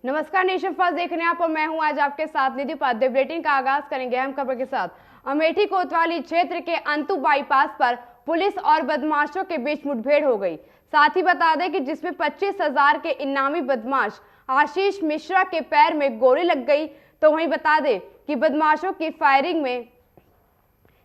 नमस्कार, nation first देख रहे हैं आप और मैं हूं आज आपके साथ निधि उपाध्याय। बुलेटिन का आगाज करेंगे अहम खबर के साथ। अमेठी कोतवाली क्षेत्र के अंतु बाईपास पर पुलिस और बदमाशों के बीच मुठभेड़ हो गई। साथ ही बता दें कि जिसमें 25,000 के इनामी बदमाश आशीष मिश्रा के पैर में गोली लग गई। तो वहीं बता दें कि बदमाशों की फायरिंग में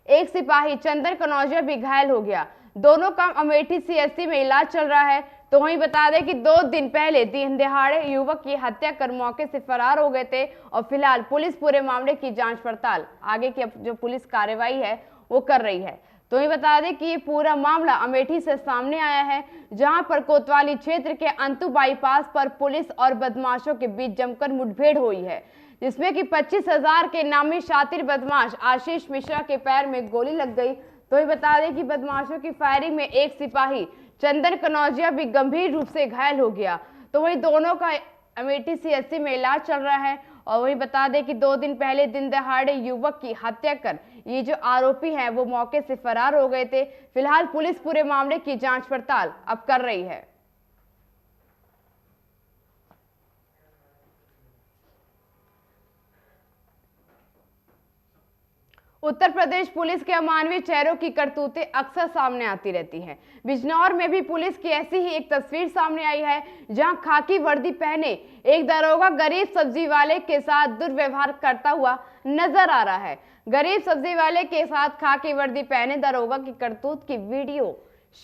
एक सिपाही चंदन कनौजिया भी घायल हो गया। दोनों का अमेठी सीएचसी में इलाज चल रहा है। तो वहीं बता दें कि 2 दिन पहले दिन दहाड़े युवक की हत्या कर मौके से फरार हो गए थे और फिलहाल पुलिस पूरे मामले की जांच पड़ताल आगे की जो पुलिस कार्रवाई है वो कर रही है। तो वहीं बता दें कि ये पूरा मामला अमेठी से सामने आया है, जहां पर कोतवाली क्षेत्र के अंतु बाईपास पर पुलिस और बदमाशों के बीच जमकर मुठभेड़ हुई है, जिसमें कि 25,000 के नामी शातिर बदमाश आशीष मिश्रा के पैर में गोली लग गई। तो ये बता दें कि बदमाशों की फायरिंग में एक सिपाही चंदन कनौजिया भी गंभीर रूप से घायल हो गया। तो वही दोनों का अमेठी सीएचसी में इलाज चल रहा है। और वही बता दें कि 2 दिन पहले दिन दहाड़े युवक की हत्या कर ये जो आरोपी हैं वो मौके से फरार हो गए थे। फिलहाल पुलिस पूरे मामले की जांच पड़ताल अब कर रही है। उत्तर प्रदेश पुलिस के अमानवीय चेहरों की करतूतें अक्सर सामने आती रहती हैं। बिजनौर में भी पुलिस की ऐसी ही एक तस्वीर सामने आई है, जहां खाकी वर्दी पहने एक दरोगा गरीब सब्जी वाले के साथ दुर्व्यवहार करता हुआ नजर आ रहा है। गरीब सब्जी वाले के साथ खाकी वर्दी पहने दरोगा की करतूत की वीडियो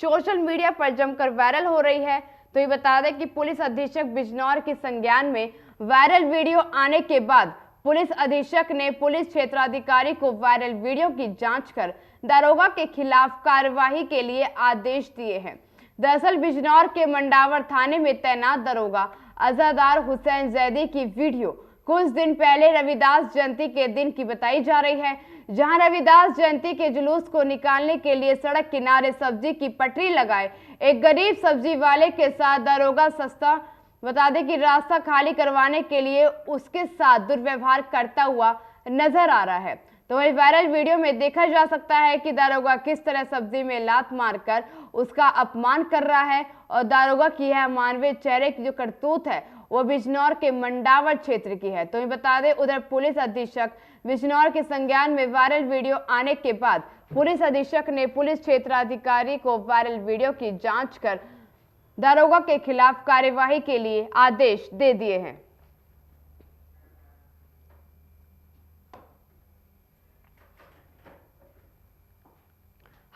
सोशल मीडिया पर जमकर वायरल हो रही है। तो ये बता दें कि पुलिस अधीक्षक बिजनौर के संज्ञान में वायरल वीडियो आने के बाद पुलिस अधीक्षक ने पुलिस क्षेत्राधिकारी को वायरल वीडियो की जांच कर दरोगा के खिलाफ कार्यवाही के लिए आदेश दिए हैं। दरअसल बिजनौर के मंडावर थाने में तैनात दरोगा अजादार हुसैन जैदी की वीडियो कुछ दिन पहले रविदास जयंती के दिन की बताई जा रही है, जहां रविदास जयंती के जुलूस को निकालने के लिए सड़क किनारे सब्जी की पटरी लगाए एक गरीब सब्जी वाले के साथ दरोगा सस्ता बता दें कि रास्ता खाली करवाने के लिए उसके साथ दुर्व्यवहार करता हुआ नजर आ रहा है। तो वही वायरल वीडियो में देखा जा सकता है कि दारोगा किस तरह सब्जी में लात मारकर उसका अपमान कर रहा है। और दारोगा की है मानवीय चेहरे की जो करतूत है वो बिजनौर के मंडावर क्षेत्र की है। तो ये बता दें उधर पुलिस अधीक्षक बिजनौर के संज्ञान में वायरल वीडियो आने के बाद पुलिस अधीक्षक ने पुलिस क्षेत्राधिकारी को वायरल वीडियो की जांच कर दारोगा के खिलाफ कार्यवाही के लिए आदेश दे दिए हैं।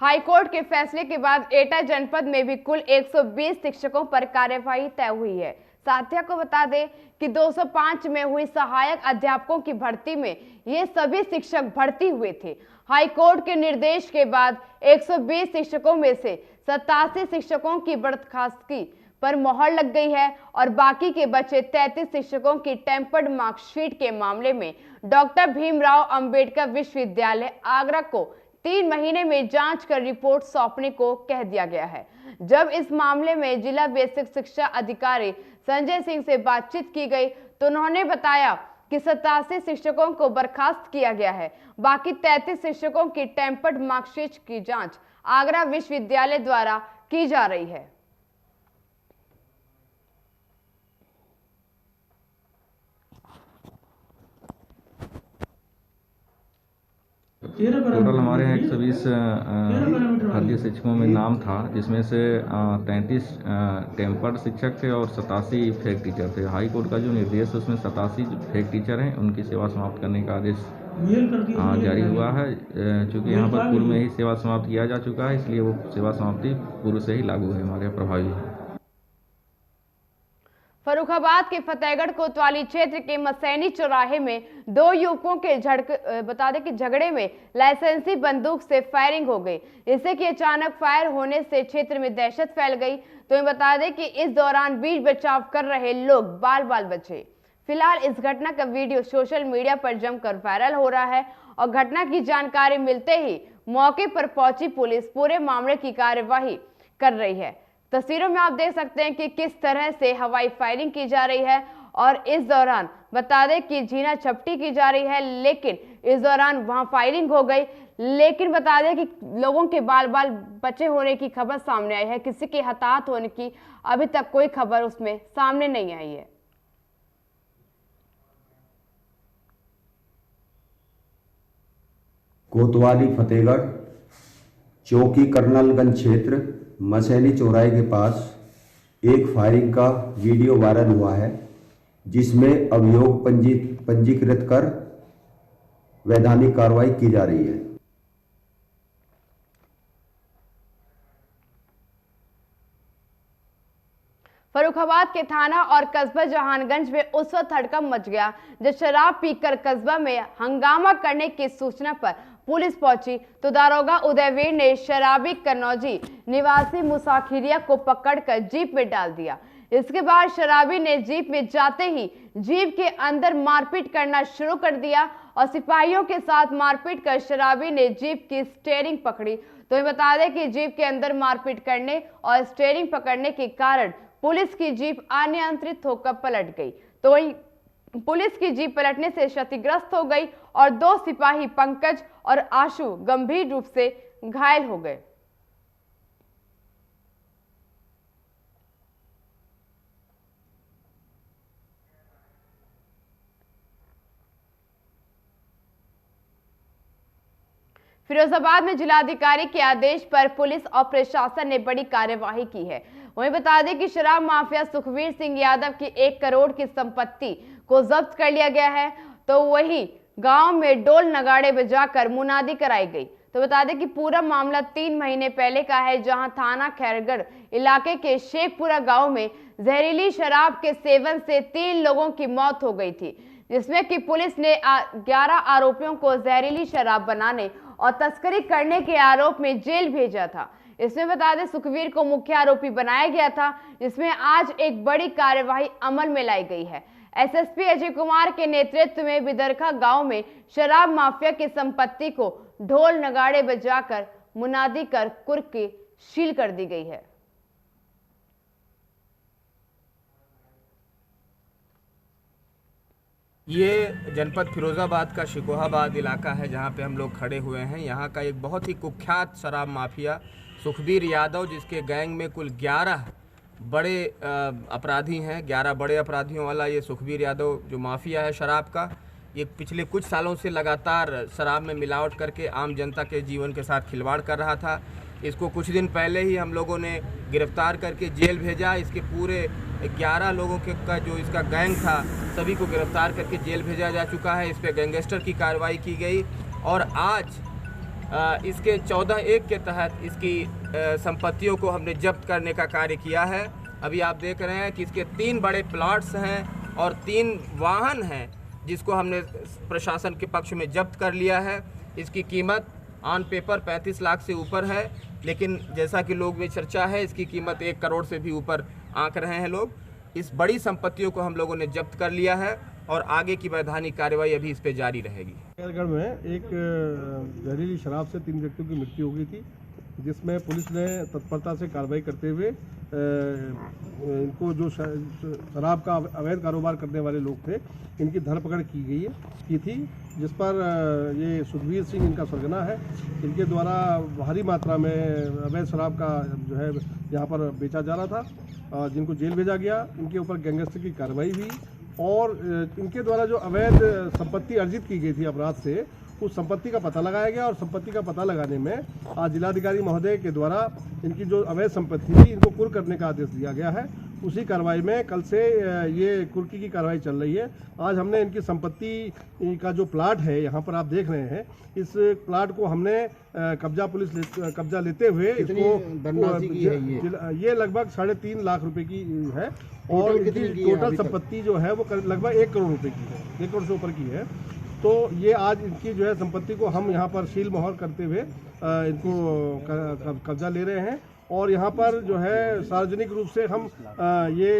हाईकोर्ट के फैसले के बाद एटा जनपद में भी कुल 120 शिक्षकों पर कार्यवाही तय हुई है। साथियों को बता दें कि 205 में हुई सहायक अध्यापकों की भर्ती में ये सभी शिक्षक भर्ती हुए थे। हाईकोर्ट के निर्देश के बाद 120 शिक्षकों में से 87 शिक्षकों की बर्खास्तगी पर मोहर लग गई है और बाकी के बचे 33 शिक्षकों की टेम्पर्ड मार्कशीट के मामले में डॉक्टर भीमराव अंबेडकर विश्वविद्यालय आगरा को 3 महीने में जांच कर रिपोर्ट सौंपने को कह दिया गया है। जब इस मामले में जिला बेसिक शिक्षा अधिकारी संजय सिंह से बातचीत की गई तो उन्होंने बताया कि 87 शिक्षकों को बर्खास्त किया गया है। बाकी 33 शिक्षकों की टेम्पर्ड मार्कशीट की जांच आगरा विश्वविद्यालय द्वारा की जा रही है। टोटल हमारे यहाँ 120 भारतीय शिक्षकों में नाम था, जिसमें से 33 टेम्पर्ड शिक्षक थे और 87 फेक टीचर थे। हाई कोर्ट का जो निर्देश है उसमें 87 फेक टीचर हैं उनकी सेवा समाप्त करने का आदेश जारी हुआ है। चूँकि यहाँ पर पूर्व में ही सेवा समाप्त किया जा चुका है, इसलिए वो सेवा समाप्ति पूर्व से ही लागू है, हमारे प्रभावी है। फर्रुखाबाद के फतेहगढ़ कोतवाली क्षेत्र के मसैनी चौराहे में 2 युवकों के बता दें कि झगड़े में लाइसेंसी बंदूक से फायरिंग हो गई, इससे कि अचानक फायर होने से क्षेत्र में दहशत फैल गई। तो ये बता दें कि इस दौरान बीच बचाव कर रहे लोग बाल बाल बचे। फिलहाल इस घटना का वीडियो सोशल मीडिया पर जमकर वायरल हो रहा है और घटना की जानकारी मिलते ही मौके पर पहुंची पुलिस पूरे मामले की कार्यवाही कर रही है। तस्वीरों में आप देख सकते हैं कि किस तरह से हवाई फायरिंग की जा रही है और इस दौरान बता दें कि झीना झपटी की जा रही है, लेकिन इस दौरान वहां फायरिंग हो गई। लेकिन बता दें कि लोगों के बाल बाल बचे होने की खबर सामने आई है, किसी के हताहत होने की अभी तक कोई खबर उसमें सामने नहीं आई है। कोतवाली फतेहगढ़ चौकी कर्नलगंज क्षेत्र मसैनी चौराहे के पास एक फायरिंग का वीडियो वायरल हुआ है, जिसमें अभियोग पंजीकृत कर वैधानिक कार्रवाई की जा रही है। फर्रुखाबाद के थाना और कस्बा जहानगंज में उस वक्त हड़कंप मच गया जब शराब पीकर कस्बा में हंगामा करने की सूचना पर पुलिस पहुंची तो दारोगा उदयवीर ने शराबी कन्नौजी निवासी मुसाखिरिया को पकड़कर जीप में डाल दिया। इसके बाद शराबी ने जीप में जाते ही जीप के अंदर मारपीट करना शुरू कर दिया और सिपाहियों के साथ मारपीट कर शराबी ने जीप की स्टीयरिंग पकड़ी। तो ये बता दें कि जीप के अंदर मारपीट करने और स्टीयरिंग पकड़ने के कारण पुलिस की जीप अनियंत्रित होकर पलट गई। तो वहीं पुलिस की जीप पलटने से क्षतिग्रस्त हो गई और 2 सिपाही पंकज और आशु गंभीर रूप से घायल हो गए। फिरोजाबाद में जिलाधिकारी के आदेश पर पुलिस और प्रशासन ने बड़ी कार्यवाही की है। वहीं बता दें कि शराब माफिया सुखवीर सिंह यादव की 1 करोड़ की संपत्ति को जब्त कर लिया गया है। तो वही गांव में डोल नगाड़े बजाकर मुनादी कराई गई। तो बता दें कि पूरा मामला 3 महीने पहले का है, जहां थाना खैरगढ़ इलाके के शेखपुरा गांव में जहरीली शराब के सेवन से 3 लोगों की मौत हो गई थी, जिसमें कि पुलिस ने 11 आरोपियों को जहरीली शराब बनाने और तस्करी करने के आरोप में जेल भेजा था। इसमें बता दें सुखवीर को मुख्य आरोपी बनाया गया था, जिसमें आज एक बड़ी कार्यवाही अमल में लाई गई है। एसएसपी अजय कुमार के नेतृत्व में बिदरखा गांव में शराब माफिया की संपत्ति को ढोल नगाड़े बजाकर मुनादी कर कुर्की सील कर दी गई है। ये जनपद फिरोजाबाद का शिकोहाबाद इलाका है, जहाँ पे हम लोग खड़े हुए हैं। यहाँ का एक बहुत ही कुख्यात शराब माफिया सुखबीर यादव, जिसके गैंग में कुल 11 बड़े अपराधी हैं, 11 बड़े अपराधियों वाला ये सुखबीर यादव जो माफिया है शराब का, ये पिछले कुछ सालों से लगातार शराब में मिलावट करके आम जनता के जीवन के साथ खिलवाड़ कर रहा था। इसको कुछ दिन पहले ही हम लोगों ने गिरफ्तार करके जेल भेजा। इसके पूरे 11 लोगों के का जो इसका गैंग था, सभी को गिरफ्तार करके जेल भेजा जा चुका है। इस पर गैंगस्टर की कार्रवाई की गई और आज इसके 14(1) के तहत इसकी संपत्तियों को हमने जब्त करने का कार्य किया है। अभी आप देख रहे हैं कि इसके 3 बड़े प्लॉट्स हैं और 3 वाहन हैं, जिसको हमने प्रशासन के पक्ष में जब्त कर लिया है। इसकी कीमत ऑन पेपर 35 लाख से ऊपर है, लेकिन जैसा कि लोग में चर्चा है, इसकी कीमत 1 करोड़ से भी ऊपर आंक रहे हैं लोग। इस बड़ी संपत्तियों को हम लोगों ने जब्त कर लिया है और आगे की वैधानिक कार्रवाई अभी इस पे जारी रहेगी। खैरगढ़ में एक जहरीली शराब से 3 व्यक्तियों की मृत्यु हो गई थी, जिसमें पुलिस ने तत्परता से कार्रवाई करते हुए इनको जो शराब का अवैध कारोबार करने वाले लोग थे, इनकी धरपकड़ की थी, जिस पर ये सुखवीर सिंह इनका सरगना है। इनके द्वारा भारी मात्रा में अवैध शराब का जो है यहाँ पर बेचा जा रहा था, जिनको जेल भेजा गया। इनके ऊपर गैंगस्टर की कार्रवाई हुई और इनके द्वारा जो अवैध संपत्ति अर्जित की गई थी अपराध से, उस संपत्ति का पता लगाया गया और संपत्ति का पता लगाने में आज जिलाधिकारी महोदय के द्वारा इनकी जो अवैध संपत्ति थी, इनको कुर्क करने का आदेश दिया गया है। उसी कार्रवाई में कल से ये कुर्की की कार्रवाई चल रही है। आज हमने इनकी संपत्ति का जो प्लाट है, यहाँ पर आप देख रहे हैं, इस प्लाट को हमने कब्जा लेते हुए इसको ये लगभग 3.5 लाख रुपए की है और इनकी टोटल संपत्ति जो है वो लगभग 1 करोड़ रुपए की है, 1 करोड़ से ऊपर की है। तो ये आज इनकी जो है संपत्ति को हम यहाँ पर सील मोहर करते हुए इनको कब्जा ले रहे हैं और यहाँ पर जो है सार्वजनिक रूप से हम ये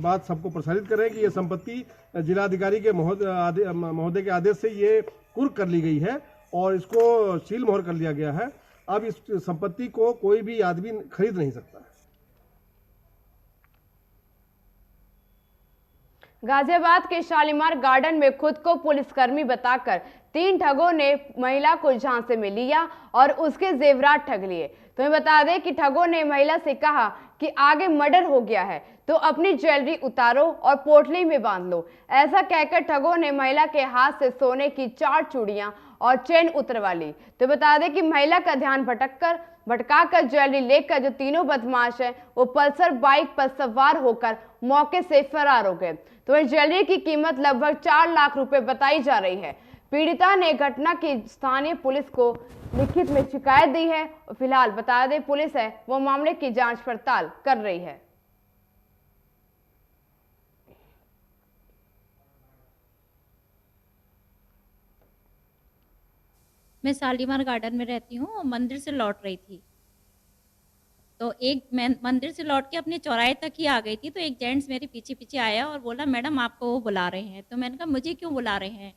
बात सबको प्रसारित करें कि ये संपत्ति जिलाधिकारी के महोदय के आदेश से ये कुर्क कर ली गई है और इसको सील मोहर कर लिया गया है। अब इस संपत्ति को कोई भी आदमी खरीद नहीं सकता। गाजियाबाद के शालीमार गार्डन में खुद को पुलिसकर्मी बताकर 3 ठगों ने महिला को झांसे में लिया और उसके जेवरात ठग लिए। तुम्हें बता दें कि ठगों ने महिला से कहा कि आगे मर्डर हो गया है तो अपनी ज्वेलरी उतारो और पोटली में बांध लो। ऐसा कहकर ठगों ने महिला के हाथ से सोने की 4 चूड़ियां और चेन उतरवा ली। तो बता दें कि महिला का ध्यान भटकाकर ज्वेलरी लेकर जो तीनों बदमाश हैं वो पल्सर बाइक पर सवार होकर मौके से फरार हो गए। तो इस ज्वेलरी की कीमत लगभग 4 लाख रुपए बताई जा रही है। पीड़िता ने घटना की स्थानीय पुलिस को लिखित में शिकायत दी है और फिलहाल बता दें पुलिस है वो मामले की जांच पड़ताल कर रही है। मैं शालीमार गार्डन में रहती हूँ और मंदिर से लौट रही थी, तो मैं मंदिर से लौट के अपने चौराहे तक ही आ गई थी, तो एक जेंट्स मेरे पीछे पीछे आया और बोला मैडम आपको वो बुला रहे हैं। तो मैंने कहा मुझे क्यों बुला रहे हैं?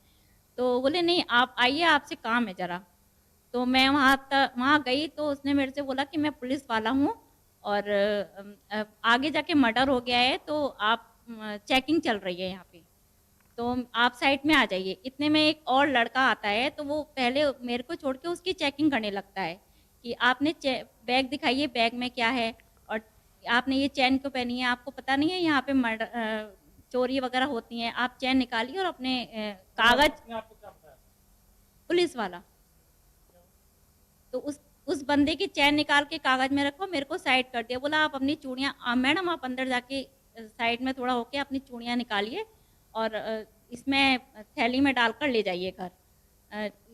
तो बोले नहीं आप आइए आपसे काम है ज़रा। तो मैं वहाँ गई तो उसने मेरे से बोला कि मैं पुलिस वाला हूँ और आगे जाके मर्डर हो गया है तो आप चेकिंग चल रही है यहाँ पे, तो आप साइड में आ जाइए। इतने में एक और लड़का आता है तो वो पहले मेरे को छोड़ के उसकी चेकिंग करने लगता है कि आपने बैग दिखाइए, बैग में क्या है और आपने ये चैन क्यों पहनी है, आपको पता नहीं है यहाँ पे मर्डर चोरी वगैरह होती हैं, आप चैन निकालिए और अपने कागज। पुलिस वाला तो उस बंदे की चैन निकाल के कागज में रखो, मेरे को साइड कर दिया। बोला आप अपनी चूड़ियाँ मैडम आप अंदर जाके साइड में थोड़ा होके अपनी चूड़ियाँ निकालिए और इसमें थैली में डालकर ले जाइए घर,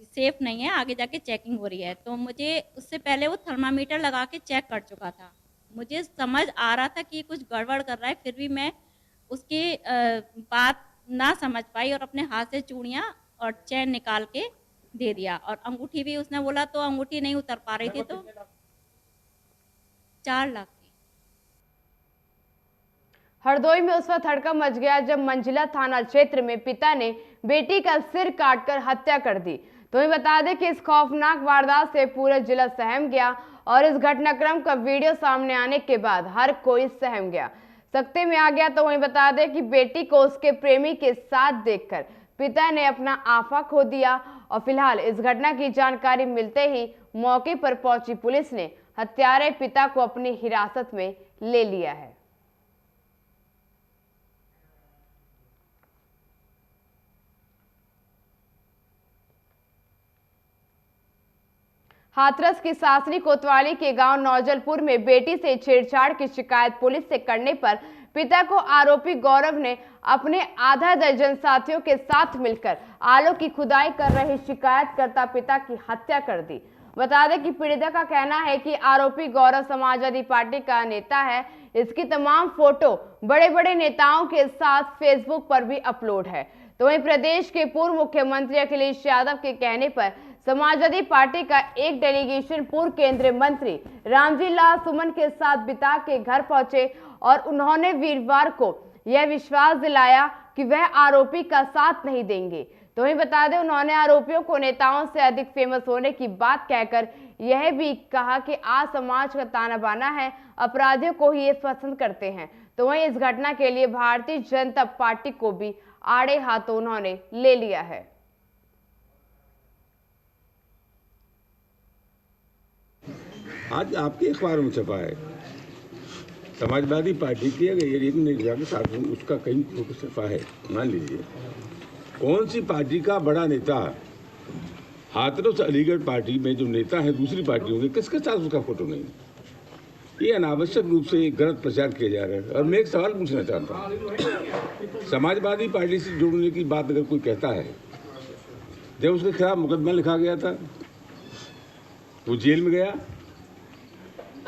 सेफ नहीं है, आगे जाके चेकिंग हो रही है। तो मुझे उससे पहले वो थर्मामीटर लगा के चेक कर चुका था। मुझे समझ आ रहा था कि ये कुछ गड़बड़ कर रहा है, फिर भी मैं उसकी बात ना समझ पाई और अपने हाथ से चूड़ियाँ और चैन निकाल के दे दिया। और अंगूठी भी उसने बोला तो अंगूठी नहीं उतर पा रही थी, तो 4 लाख की। हरदोई में उस वक्त हड़कंप मच गया जब मंजिला थाना क्षेत्र में पिता ने बेटी का सिर काटकर हत्या कर दी। तो ये बता दें कि इस खौफनाक वारदात से पूरा जिला सहम गया और इस घटनाक्रम का वीडियो सामने आने के बाद हर कोई सहम गया, सख्ते में आ गया। तो वहीं बता दें कि बेटी को उसके प्रेमी के साथ देखकर पिता ने अपना आपा खो दिया और फिलहाल इस घटना की जानकारी मिलते ही मौके पर पहुंची पुलिस ने हत्यारे पिता को अपनी हिरासत में ले लिया है। हाथरस की सासरी कोतवाली के गांव नौजलपुर में बेटी से छेड़छाड़ की शिकायत पुलिस से करने पर पिता को आरोपी गौरव ने अपने आधा दर्जन साथियों के साथ मिलकर आलों की खुदाई कर रहे शिकायतकर्ता पिता की हत्या कर दी। बता दें कि पीड़िता का कहना है कि आरोपी गौरव समाजवादी पार्टी का नेता है। इसकी तमाम फोटो बड़े बड़े नेताओं के साथ फेसबुक पर भी अपलोड है। तो वहीं प्रदेश के पूर्व मुख्यमंत्री अखिलेश यादव के कहने पर समाजवादी पार्टी का एक डेलीगेशन पूर्व केंद्रीय मंत्री रामजी लाल सुमन के साथ पिता के घर पहुंचे और उन्होंने वीरवार को यह विश्वास दिलाया कि वह आरोपी का साथ नहीं देंगे। तो वहीं बता दें उन्होंने आरोपियों को नेताओं से अधिक फेमस होने की बात कहकर यह भी कहा कि आज समाज का ताना बाना है, अपराधियों को ही ये पसंद करते हैं। तो वहीं इस घटना के लिए भारतीय जनता पार्टी को भी आड़े हाथों उन्होंने ले लिया है। आज आपके अखबार में छपा है समाजवादी पार्टी की जाके साथ उसका कहीं फोटो छपा है। मान लीजिए कौन सी पार्टी का बड़ा नेता हाथरस अलीगढ़ पार्टी में जो नेता है दूसरी पार्टियों के किसके साथ उसका फोटो नहीं। ये अनावश्यक रूप से गलत प्रचार किया जा रहा है। और मैं एक सवाल पूछना चाहता हूँ, समाजवादी पार्टी से जुड़ने की बात अगर कोई कहता है, जब उसके खिलाफ मुकदमा लिखा गया था वो जेल में गया,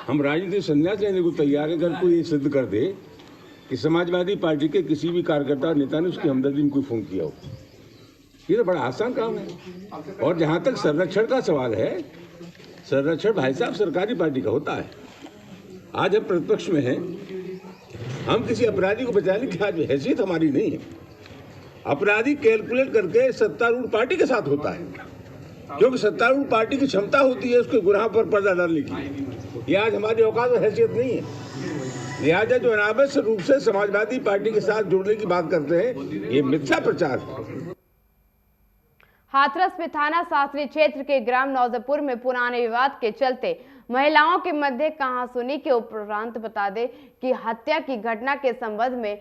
हम राजनीतिक संन्यास लेने को तैयार है अगर कोई ये सिद्ध कर दे कि समाजवादी पार्टी के किसी भी कार्यकर्ता और नेता ने उसकी हमदर्दी में कोई फोन किया हो। ये तो बड़ा आसान काम है। और जहाँ तक संरक्षण का सवाल है, संरक्षण भाई साहब सरकारी पार्टी का होता है। आज हम प्रतिपक्ष में हैं, हम किसी अपराधी को बचाने की आज हैसियत हमारी नहीं है। अपराधी कैलकुलेट करके सत्तारूढ़ पार्टी के साथ होता है, क्योंकि सत्तारूढ़ पार्टी की क्षमता होती है उसके गुनाह पर पर्दा डालने की। ये आज हमारी औकात और हैसियत नहीं है। लिहाजा जो अनावश्यक रूप से समाजवादी पार्टी के साथ जुड़ने की बात करते हैं, ये मिथ्या प्रचार है। हाथरस में थाना शास्त्री क्षेत्र के ग्राम नौजलपुर में पुराने विवाद के चलते महिलाओं के मध्य कहासुनी के उपरांत बता दें कि हत्या की घटना के संबंध में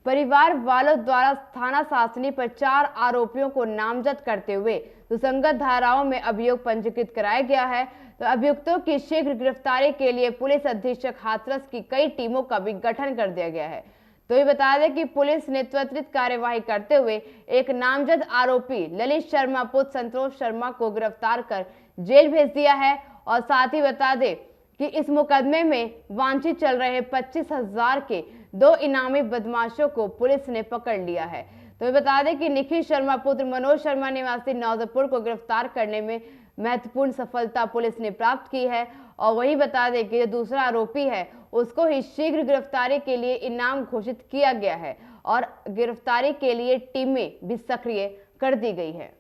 परिवार वालों द्वारा थाना सासनी पर 4 आरोपियों को नामजद करते हुए सुसंगत धाराओं में अभियोग पंजीकृत कराया गया है। तो अभियुक्तों की शीघ्र गिरफ्तारी के लिए पुलिस अधीक्षक हाथरस की कई टीमों का भी गठन कर दिया गया है। तो ये बता दें कि पुलिस ने त्वरित कार्यवाही करते हुए एक नामजद आरोपी ललित शर्मा पुत्र संतोष शर्मा को गिरफ्तार कर जेल भेज दिया है। और साथ ही बता दें कि इस मुकदमे में वांछित चल रहे 25,000 के 2 इनामी बदमाशों को पुलिस ने पकड़ लिया है। तो ये बता दें कि निखिल शर्मा पुत्र मनोज शर्मा निवासी नौजपुर को गिरफ्तार करने में महत्वपूर्ण सफलता पुलिस ने प्राप्त की है। और वही बता दें कि जो दूसरा आरोपी है उसको ही शीघ्र गिरफ्तारी के लिए इनाम घोषित किया गया है और गिरफ्तारी के लिए टीमें भी सक्रिय कर दी गई है।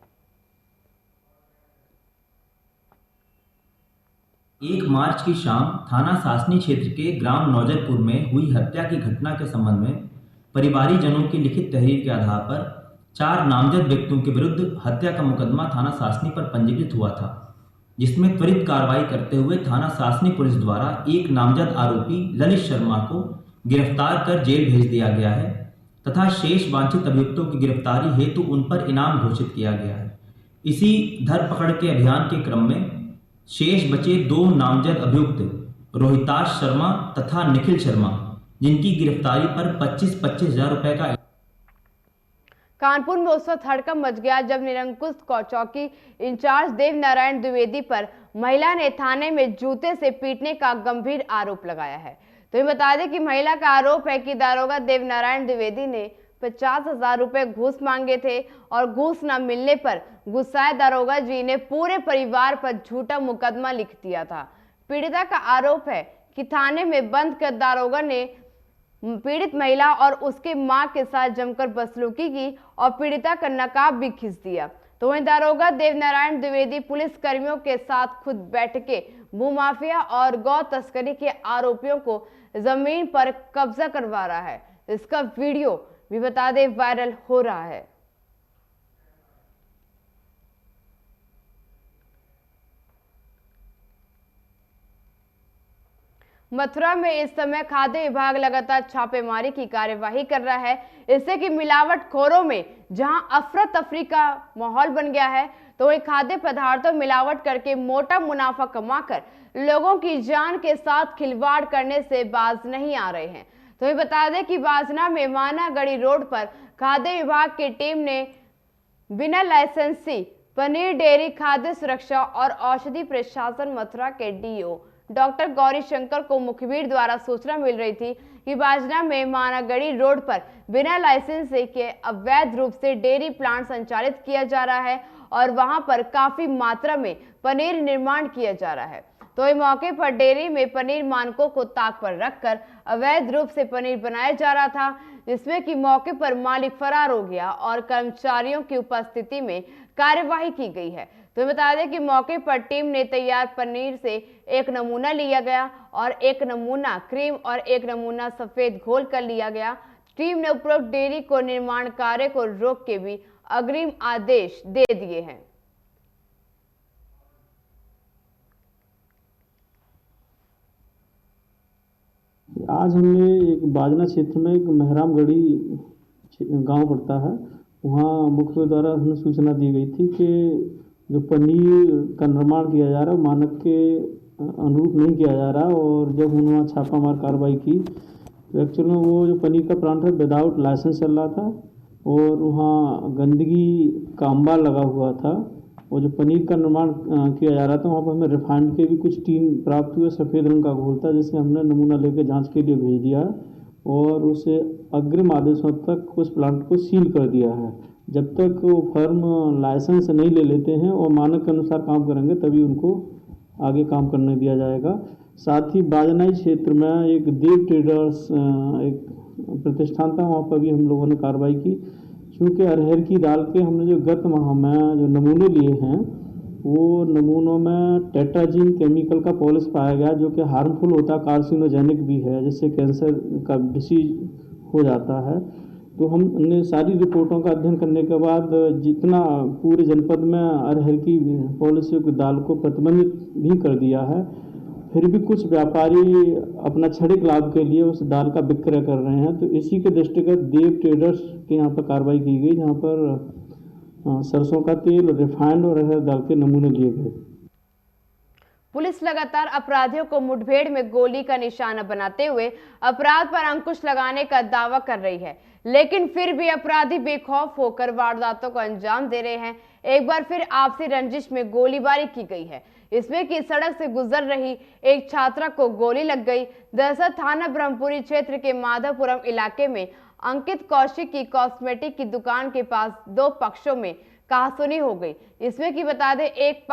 1 मार्च की शाम थाना सासनी क्षेत्र के ग्राम नौजरपुर में हुई हत्या की घटना के संबंध में परिवारीजनों की लिखित तहरीर के आधार पर 4 नामजद व्यक्तियों के विरुद्ध हत्या का मुकदमा थाना सासनी पर पंजीकृत हुआ था, जिसमें त्वरित कार्रवाई करते हुए थाना सासनी पुलिस द्वारा एक नामजद आरोपी ललित शर्मा को गिरफ्तार कर जेल भेज दिया गया है तथा शेष वांछित अभियुक्तों की गिरफ्तारी हेतु उन पर इनाम घोषित किया गया है। इसी धरपकड़ के अभियान के क्रम में शेष बचे 2 नामजद अभियुक्त रोहिताश शर्मा तथा निखिल शर्मा, जिनकी गिरफ्तारी पर 25-25 हजार रुपए का। कानपुर में उस वक्त हड़कंप मच गया जब निरंकुश चौकी इंचार्ज देवनारायण द्विवेदी पर महिला ने थाने में जूते से पीटने का गंभीर आरोप लगाया है। तो ये बता दें कि महिला का आरोप है कि दारोगा देवनारायण द्विवेदी ने 50,000 रुपए घूस मांगे थे और घूस न मिलने पर गुस्साए दारोगा जी ने पूरे परिवार पर झूठा मुकदमा लिख दिया था। पीड़िता का आरोप है कि थाने में बंद कर दारोगा ने पीड़ित महिला और उसके मां के साथ जमकर बदसलूकी की और पीड़िता का नकाब भी खींच दिया। तो वहीं दारोगा देवनारायण द्विवेदी पुलिस कर्मियों के साथ खुद बैठके भूमाफिया और गौ तस्करी के आरोपियों को जमीन पर कब्जा करवा रहा है। इसका वीडियो भी बता दें वायरल हो रहा है। मथुरा में इस समय खाद्य विभाग लगातार छापेमारी की कार्यवाही कर रहा है, इससे कि मिलावटखोरों में जहां अफरा तफरी का माहौल बन गया है, तो वही खाद्य पदार्थों मिलावट करके मोटा मुनाफा कमाकर लोगों की जान के साथ खिलवाड़ करने से बाज नहीं आ रहे हैं। तो ये बता दें कि बाजना में मानागढ़ी रोड पर खाद्य विभाग की टीम ने बिना लाइसेंसी पनीर डेयरी खाद्य सुरक्षा और औषधि प्रशासन मथुरा के डीओ डॉक्टर गौरी शंकर को मुखबिर द्वारा सूचना मिल रही थी कि बाजना में मानागढ़ी रोड पर बिना लाइसेंस के अवैध रूप से डेयरी प्लांट संचालित किया जा रहा है और वहां पर काफी मात्रा में पनीर निर्माण किया जा रहा है। तो इस मौके पर डेयरी में पनीर मानकों को ताक पर रखकर अवैध रूप से पनीर बनाया जा रहा था, जिसमें कि मौके पर मालिक फरार हो गया और कर्मचारियों की उपस्थिति में कार्यवाही की गई है। तो बता दें कि मौके पर टीम ने तैयार पनीर से एक नमूना लिया गया और एक नमूना क्रीम और एक नमूना सफेद घोल कर लिया गया। टीम ने उपरोक्त डेयरी को निर्माण कार्य को रोक के भी अग्रिम आदेश दे दिए हैं। आज हमने एक बाजना क्षेत्र में एक मेहरामगढ़ी गांव पड़ता है, वहाँ मुख्य द्वारा हमें सूचना दी गई थी कि जो पनीर का निर्माण किया जा रहा है मानक के अनुरूप नहीं किया जा रहा, और जब उन्होंने वहाँ छापामार कार्रवाई की तो एक्चुअल में वो जो पनीर का प्लांट है विदाउट लाइसेंस चल रहा था और वहाँ गंदगी का अंबार लगा हुआ था, और जो पनीर का निर्माण किया जा रहा था वहाँ पर हमें रिफाइंड के भी कुछ टीन प्राप्त हुए, सफ़ेद रंग का घोल था, जिसे हमने नमूना लेकर जांच के लिए भेज दिया और उसे अग्रिम आदेशों तक उस प्लांट को सील कर दिया है। जब तक वो फर्म लाइसेंस नहीं ले लेते हैं और मानक के अनुसार काम करेंगे तभी उनको आगे काम करने दिया जाएगा। साथ ही बाजनाई क्षेत्र में एक देव ट्रेडर्स एक प्रतिष्ठान था, वहाँ पर भी हम लोगों ने कार्रवाई की, क्योंकि अरहर की दाल के हमने जो गत माह में जो नमूने लिए हैं वो नमूनों में टेट्राजीन केमिकल का पॉलिश पाया गया, जो कि हार्मफुल होता है, कार्सिनोजेनिक भी है, जिससे कैंसर का डिसीज हो जाता है। तो हमने सारी रिपोर्टों का अध्ययन करने के बाद जितना पूरे जनपद में अरहर की पॉलिश की दाल को प्रतिबंधित भी कर दिया है। फिर भी कुछ व्यापारी अपना क्षणिक लाभ के लिए उस दाल का विक्रय कर रहे हैं। तो इसी के दृष्टिगत देव ट्रेडर्स के यहाँ पर कार्रवाई की गई, जहाँ पर सरसों का तेल, रिफाइंड और अरहर दाल के नमूने लिए गए। पुलिस लगातार अपराधियों को मुठभेड़ में गोली का निशाना बनाते हुए अपराध पर अंकुश लगाने का दावा कर रही है, लेकिन फिर भी अपराधी बेखौफ होकर वारदातों को अंजाम दे रहे हैं। एक बार फिर आपसी रंजिश में गोलीबारी की गई है, इसमें कि सड़क से गुजर रही एक छात्रा को गोली लग गई। दरअसल थाना ब्रह्मपुरी क्षेत्र के माधवपुरम इलाके में अंकित कौशिक की कॉस्मेटिक की दुकान के पास दो पक्षों में कहासुनी हो गई। इसमें कि बता दें, एक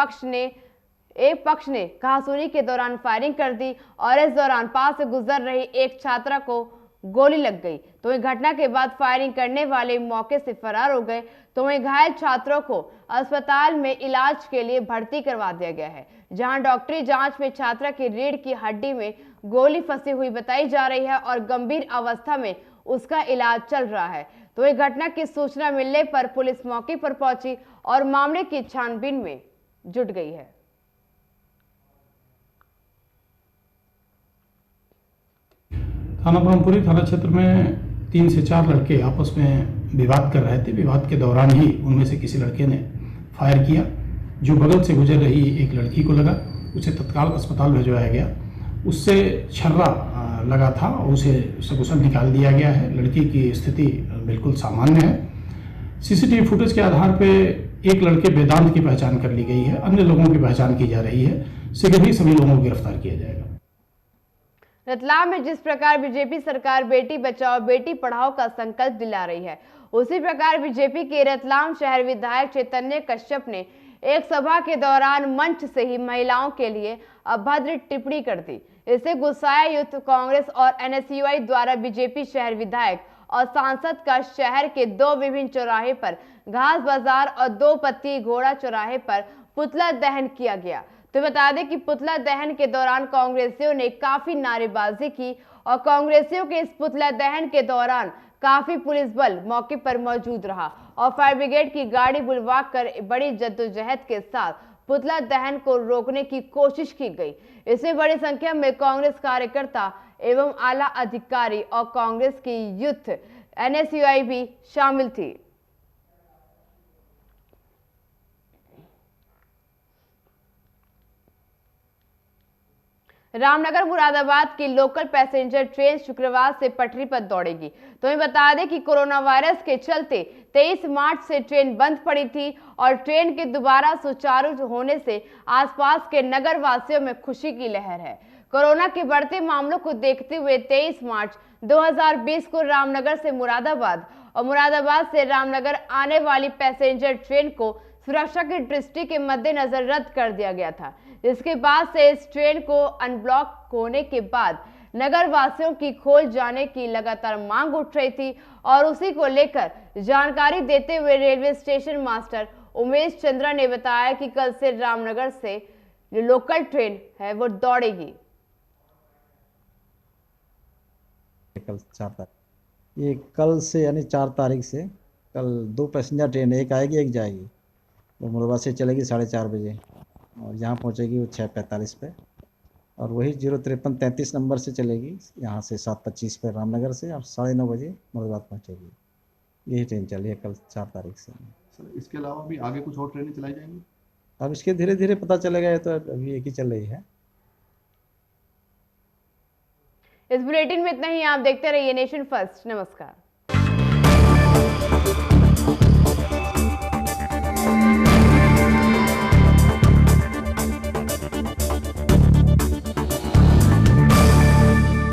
पक्ष ने कहासुनी के दौरान फायरिंग कर दी और इस दौरान पास से गुजर रही एक छात्रा को गोली लग गई। तो वहीं घटना के बाद फायरिंग करने वाले मौके से फरार हो गए। तो वहीं घायल छात्रों को अस्पताल में इलाज के लिए भर्ती करवा दिया गया है, जहां डॉक्टरी जांच में छात्रा की रीढ़ की हड्डी में गोली फंसी हुई बताई जा रही है और गंभीर अवस्था में उसका इलाज चल रहा है। तो वहीं घटना की सूचना मिलने पर पुलिस मौके पर पहुंची और मामले की छानबीन में जुट गई है। थाना ब्रह्मपुरी थाना क्षेत्र में 3 से 4 लड़के आपस में विवाद कर रहे थे। विवाद के दौरान ही उनमें से किसी लड़के ने फायर किया, जो बगल से गुजर रही एक लड़की को लगा। उसे तत्काल अस्पताल भिजवाया गया। उससे छर्रा लगा था और उसे सकुशल निकाल दिया गया है। लड़की की स्थिति बिल्कुल सामान्य है। सीसीटीवी फुटेज के आधार पर एक लड़के वेदांत की पहचान कर ली गई है, अन्य लोगों की पहचान की जा रही है। शीघ्र ही सभी लोगों को गिरफ्तार किया जाएगा। रतलाम में जिस प्रकार बीजेपी सरकार बेटी बचाओ बेटी पढ़ाओ का संकल्प दिला रही है, उसी प्रकार बीजेपी के रतलाम शहर विधायक चैतन्य कश्यप ने एक सभा के दौरान मंच से ही महिलाओं के लिए अभद्र टिप्पणी कर दी। इससे गुस्साए यूथ कांग्रेस और एनएसयूआई द्वारा बीजेपी शहर विधायक और सांसद का शहर के 2 विभिन्न चौराहे पर घास बाजार और 2 पत्ती घोड़ा चौराहे पर पुतला दहन किया गया। तो बता दें कि पुतला दहन के दौरान कांग्रेसियों ने काफी नारेबाजी की और कांग्रेसियों के इस पुतला दहन के दौरान काफी पुलिस बल मौके पर मौजूद रहा और फायर ब्रिगेड की गाड़ी बुलवा कर बड़ी जद्दोजहद के साथ पुतला दहन को रोकने की कोशिश की गई। इसमें बड़ी संख्या में कांग्रेस कार्यकर्ता एवं आला अधिकारी और कांग्रेस की यूथ एनएसयूआई भी शामिल थी। रामनगर मुरादाबाद की लोकल पैसेंजर ट्रेन शुक्रवार से पटरी पर दौड़ेगी। तो हमें बता दें कि कोरोना वायरस के चलते 23 मार्च से ट्रेन बंद पड़ी थी और ट्रेन के दोबारा सुचारू होने से आसपास के नगर वासियों में खुशी की लहर है। कोरोना के बढ़ते मामलों को देखते हुए 23 मार्च 2020 को रामनगर से मुरादाबाद और मुरादाबाद से रामनगर आने वाली पैसेंजर ट्रेन को सुरक्षा की दृष्टि के मद्देनजर रद्द कर दिया गया था, जिसके बाद से इस ट्रेन को अनब्लॉक होने के बाद नगर वासियों की खोल जाने की लगातार मांग उठ रही थी और उसी को लेकर जानकारी देते हुए railway station master Umesh Chandra ने बताया कि कल से रामनगर से जो लोकल ट्रेन है वो दौड़ेगी। कल से यानी 4 तारीख से कल 2 पैसेंजर ट्रेन, एक आएगी एक जाएगी। वो मुरबा से चलेगी 4:30 बजे और यहाँ पहुँचेगी वो 6:45 पे और वही 05333 नंबर से चलेगी यहाँ से 7:25 पे रामनगर से और 9:30 बजे मुरादाबाद पहुँचेगी। यही ट्रेन चली है कल 4 तारीख से। सर इसके अलावा भी आगे कुछ और ट्रेनें चलाई जाएंगी? अब इसके धीरे धीरे पता चलेगा, ये तो अभी एक ही चल रही है। इस बुलेटिन में इतना ही। आप देखते रहिए नेशन फर्स्ट। नमस्कार।